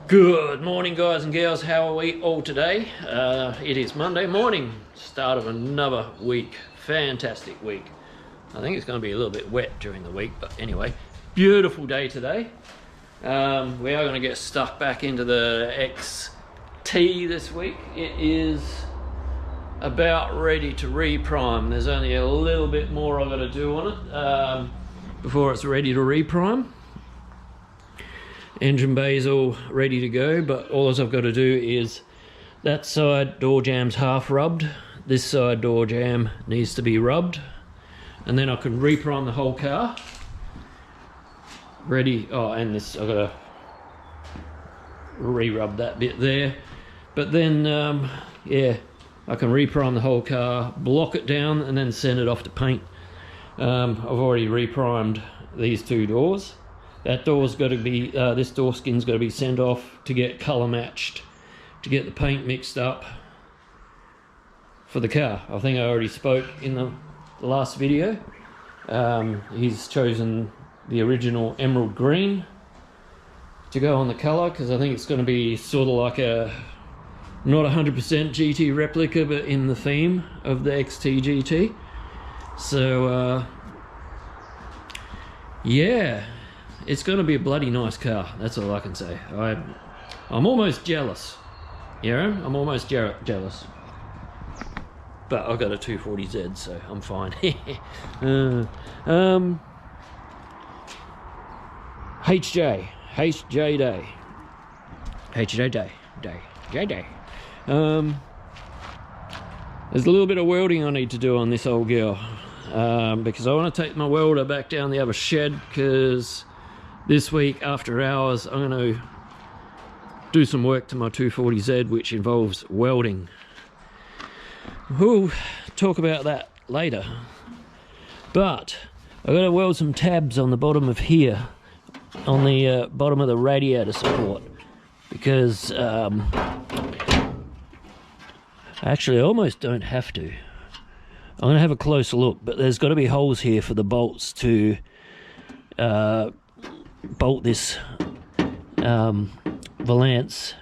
Good morning, guys and girls. How are we all today? It is Monday morning, start of another week. Fantastic week. I think it's going to be a little bit wet during the week, but anyway, beautiful day today. We are going to get stuck back into the XT this week. It is about ready to reprime. There's only a little bit more I've got to do on it before it's ready to reprime. Engine bay's all ready to go, but all I've got to do is that side door jam's half rubbed, this side door jam needs to be rubbed, and then I can reprime the whole car. Ready. Oh, and this I've got to re-rub that bit there, but then yeah, I can reprime the whole car, block it down, and then send it off to paint. I've already reprimed these two doors. That door's got to be, this door skin's got to be sent off to get colour matched, to get the paint mixed up for the car. I think I already spoke in the last video. He's chosen the original emerald green to go on the colour, because I think it's going to be sort of like a, not 100% GT replica, but in the theme of the XT GT. So, yeah. It's going to be a bloody nice car, that's all I can say. I'm almost jealous. Yeah, I'm almost jealous. But I've got a 240Z, so I'm fine. HJ day. There's a little bit of welding I need to do on this old girl. Because I want to take my welder back down the other shed, because this week, after hours, I'm going to do some work to my 240Z, which involves welding. We'll talk about that later. But I've got to weld some tabs on the bottom of here, on the bottom of the radiator support, because actually I almost don't have to. I'm going to have a closer look, but there's got to be holes here for the bolts to bolt this valance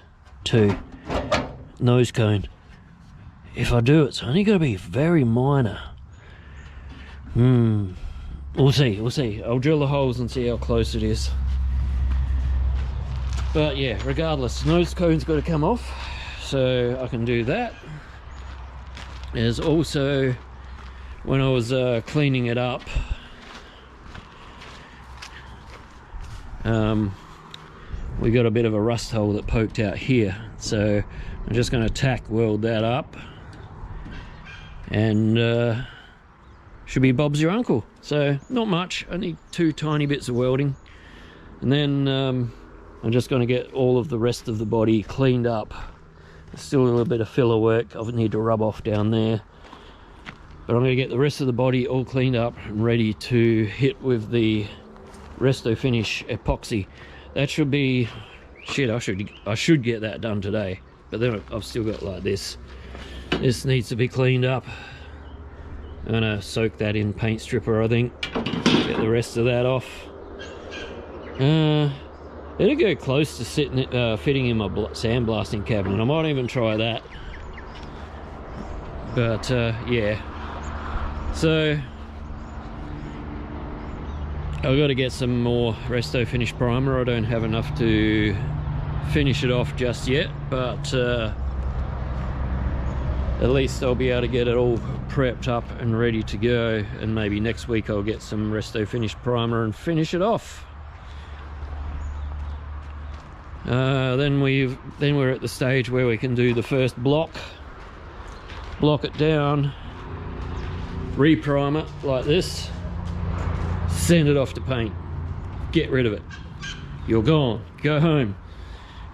to nose cone. If I do, it's only going to be very minor. We'll see. I'll drill the holes and see how close it is. But yeah, regardless, nose cone's got to come off, so I can do that. There's also, when I was cleaning it up, we got a bit of a rust hole that poked out here, so I'm just going to tack weld that up, and should be Bob's your uncle. So not much, only two tiny bits of welding, and then I'm just going to get all of the rest of the body cleaned up. There's still a little bit of filler work I need to rub off down there, but I'm going to get the rest of the body all cleaned up and ready to hit with the Resto Finish epoxy. That should be, shit, I should get that done today, but then I've still got like this needs to be cleaned up. I'm gonna soak that in paint stripper, I think, get the rest of that off. It'll go close to fitting in my sandblasting cabinet. I might even try that, but yeah, so I've got to get some more Resto Finish primer. I don't have enough to finish it off just yet, but at least I'll be able to get it all prepped up and ready to go, and maybe next week I'll get some Resto Finish primer and finish it off. Then we're at the stage where we can do the first block it down, reprime it like this, send it off to paint, get rid of it. You're gone, go home.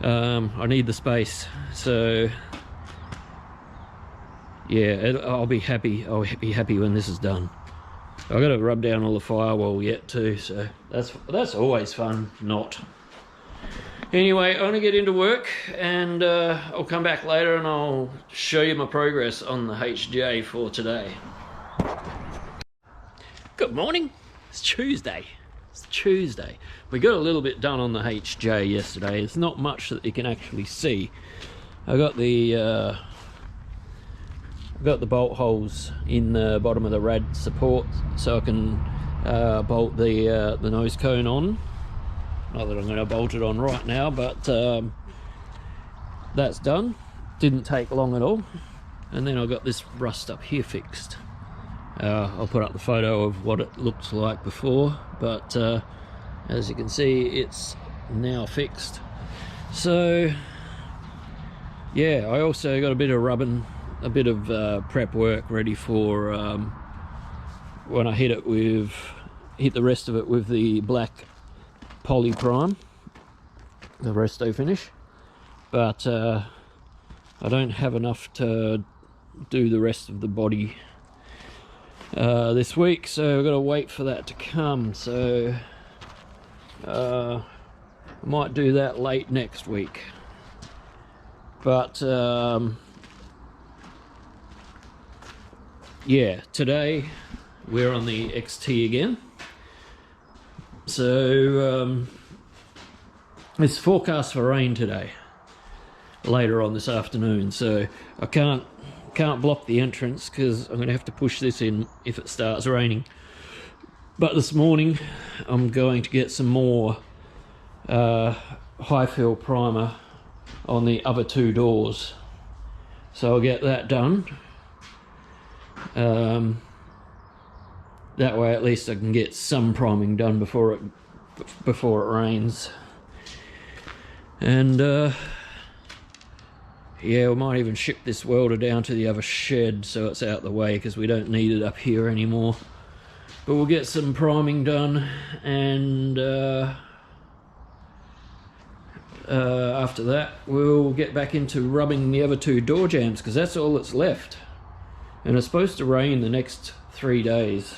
I need the space, so yeah, I'll be happy when this is done. I've got to rub down all the firewall yet too, so that's always fun. Not anyway, I'm gonna get into work, and I'll come back later and I'll show you my progress on the HJ for today. Good morning. It's Tuesday. It's Tuesday. We got a little bit done on the HJ yesterday. It's not much that you can actually see. I got the bolt holes in the bottom of the rad support, so I can bolt the nose cone on. Not that I'm going to bolt it on right now, but that's done. Didn't take long at all. And then I got this rust up here fixed. I'll put up the photo of what it looked like before, but as you can see, it's now fixed. So yeah, I also got a bit of rubbing, a bit of prep work ready for when I hit the rest of it with the black poly prime, the resto finish. But I don't have enough to do the rest of the body this week, so I've got to wait for that to come. So I might do that late next week. But yeah, today we're on the XT again. So it's forecast for rain today, later on this afternoon. So I can't block the entrance because I'm going to have to push this in if it starts raining. But this morning I'm going to get some more high fill primer on the other two doors, so I'll get that done. That way at least I can get some priming done before it rains. And yeah, we might even ship this welder down to the other shed so it's out the way, because we don't need it up here anymore. But we'll get some priming done, and after that we'll get back into rubbing the other two door jambs, because that's all that's left. And it's supposed to rain the next 3 days.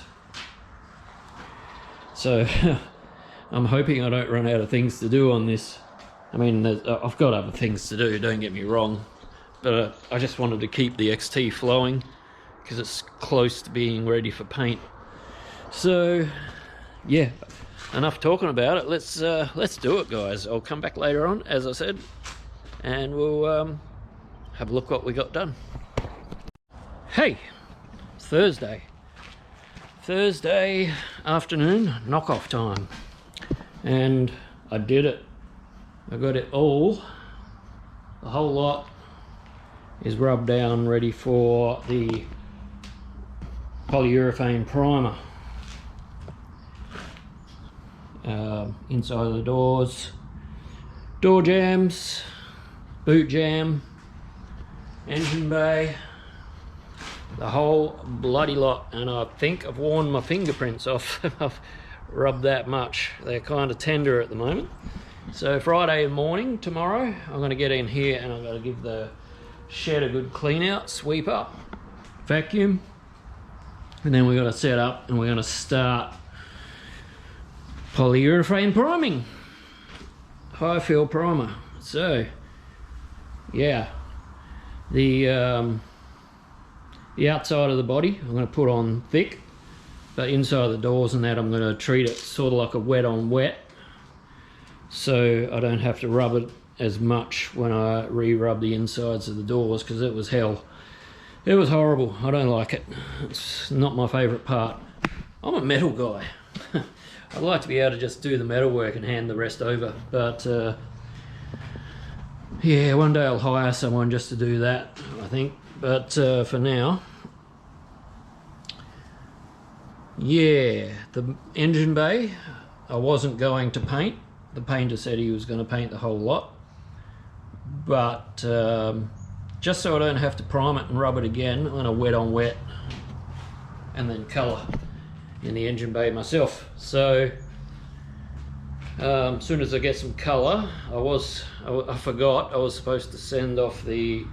So I'm hoping I don't run out of things to do on this. I mean, I've got other things to do, don't get me wrong, but I just wanted to keep the XT flowing because it's close to being ready for paint. So yeah, enough talking about it. Let's do it, guys. I'll come back later on, as I said, and we'll have a look what we got done. Hey, Thursday afternoon, knockoff time, and I did it. I got it all, the whole lot is rubbed down, ready for the polyurethane primer. Inside of the doors, door jambs, boot jamb, engine bay, the whole bloody lot. And I think I've worn my fingerprints off. I've rubbed that much. They're kind of tender at the moment. So Friday morning, tomorrow, I'm going to get in here and I'm going to give the shed a good clean out, sweep up, vacuum, and then we're going to set up and we're going to start polyurethane priming, high fill primer. So yeah, the outside of the body I'm going to put on thick, but inside the doors and that I'm going to treat it sort of like a wet on wet, so I don't have to rub it as much when I re-rub the insides of the doors, because it was hell. It was horrible. I don't like it. It's not my favourite part. I'm a metal guy. I'd like to be able to just do the metal work and hand the rest over, but yeah, one day I'll hire someone just to do that, I think. But for now, yeah, the engine bay I wasn't going to paint. The painter said he was going to paint the whole lot, but just so I don't have to prime it and rub it again, I'm going to wet on wet and then colour in the engine bay myself. So as soon as I get some colour, I forgot I was supposed to send off the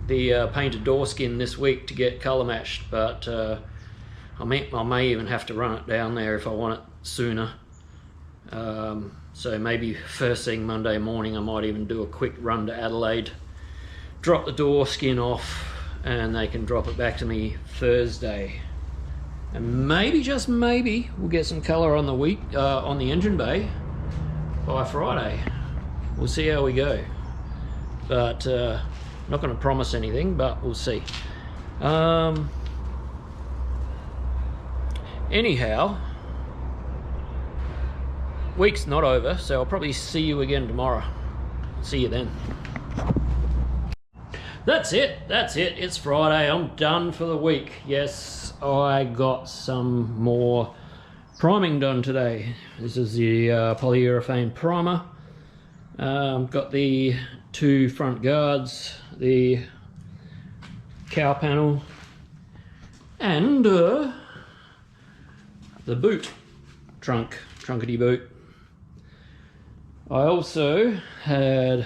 painted door skin this week to get colour matched, but I may even have to run it down there if I want it sooner. So maybe first thing Monday morning I might even do a quick run to Adelaide, drop the door skin off, and they can drop it back to me Thursday. And maybe, just maybe, we'll get some colour on the engine bay by Friday. We'll see how we go. But not going to promise anything, but we'll see. Anyhow, week's not over, so I'll probably see you again tomorrow. See you then. That's it. It's Friday. I'm done for the week. Yes, I got some more priming done today. This is the polyurethane primer. Got the 2 front guards, the cow panel, and the boot, trunkety boot. I also had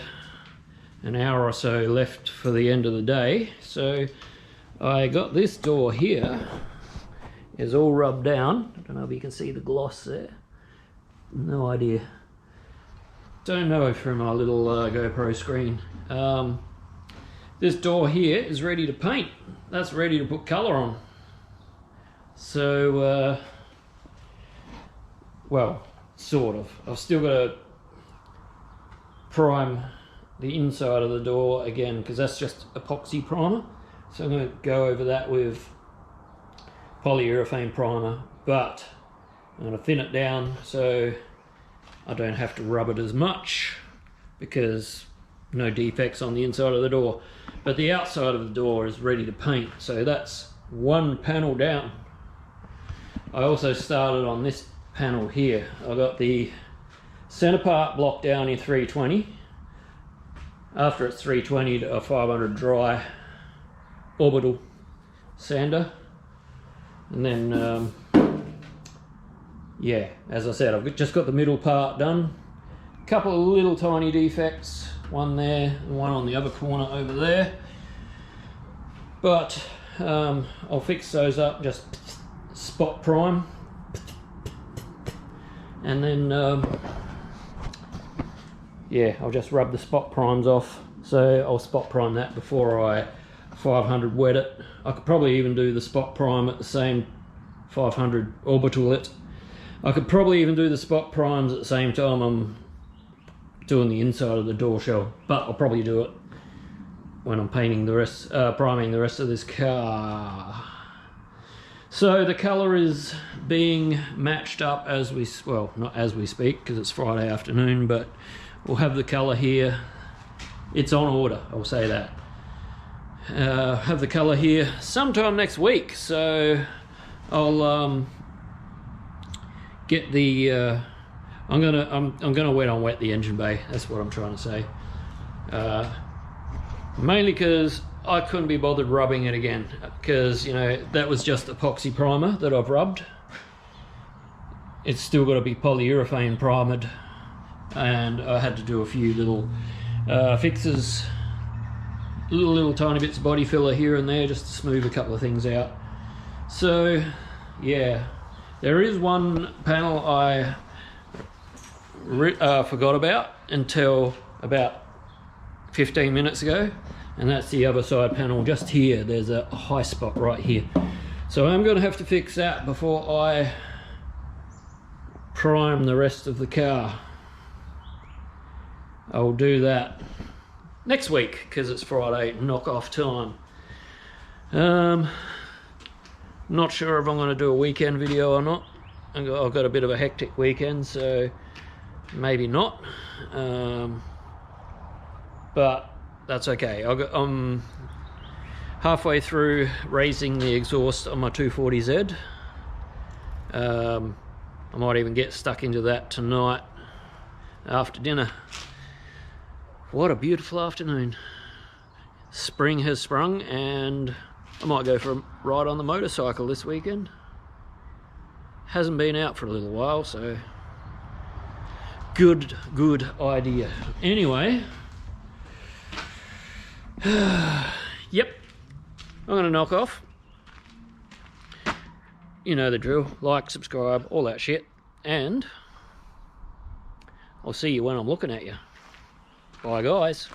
an hour or so left for the end of the day, so I got this door here is all rubbed down. I don't know if you can see the gloss there. No idea. Don't know through my little GoPro screen. This door here is ready to paint. That's ready to put colour on. So, well, sort of. I've still got to prime the inside of the door again, because that's just epoxy primer. So I'm going to go over that with polyurethane primer, but I'm going to thin it down so I don't have to rub it as much, because no defects on the inside of the door. But the outside of the door is ready to paint, so that's one panel down. I also started on this panel here. I got the center part block down in 320. After it's 320 to a 500 dry orbital sander, and then yeah, as I said, I've just got the middle part done. A couple of little tiny defects, one there and one on the other corner over there, but I'll fix those up, just spot prime, and then yeah, I'll just rub the spot primes off. So I'll spot prime that before I 500 wet it. I could probably even do the spot prime at the same 500 orbital it. I could probably even do the spot primes at the same time I'm doing the inside of the door shell, but I'll probably do it when I'm painting the rest, priming the rest of this car. So the colour is being matched up as we, well, not as we speak, because it's Friday afternoon, but we'll have the colour here. It's on order, I'll say that. Have the colour here sometime next week, so I'll get the I'm gonna wet the engine bay. That's what I'm trying to say. Mainly because I couldn't be bothered rubbing it again, because, you know, that was just epoxy primer that I've rubbed. It's still got to be polyurethane primed, and I had to do a few little fixes, little tiny bits of body filler here and there, just to smooth a couple of things out. So yeah, there is one panel I forgot about until about 15 minutes ago, and that's the other side panel just here. There's a high spot right here, so I'm going to have to fix that before I prime the rest of the car. I'll do that next week because it's Friday knock-off time. Not sure if I'm going to do a weekend video or not. I've got a bit of a hectic weekend, so maybe not. But that's okay. I'm halfway through raising the exhaust on my 240Z. I might even get stuck into that tonight after dinner. What a beautiful afternoon. Spring has sprung, and I might go for a ride on the motorcycle this weekend. Hasn't been out for a little while, so good idea. Anyway, yep, I'm gonna knock off. You know the drill. Like, subscribe, all that shit, and I'll see you when I'm looking at you. Bye guys.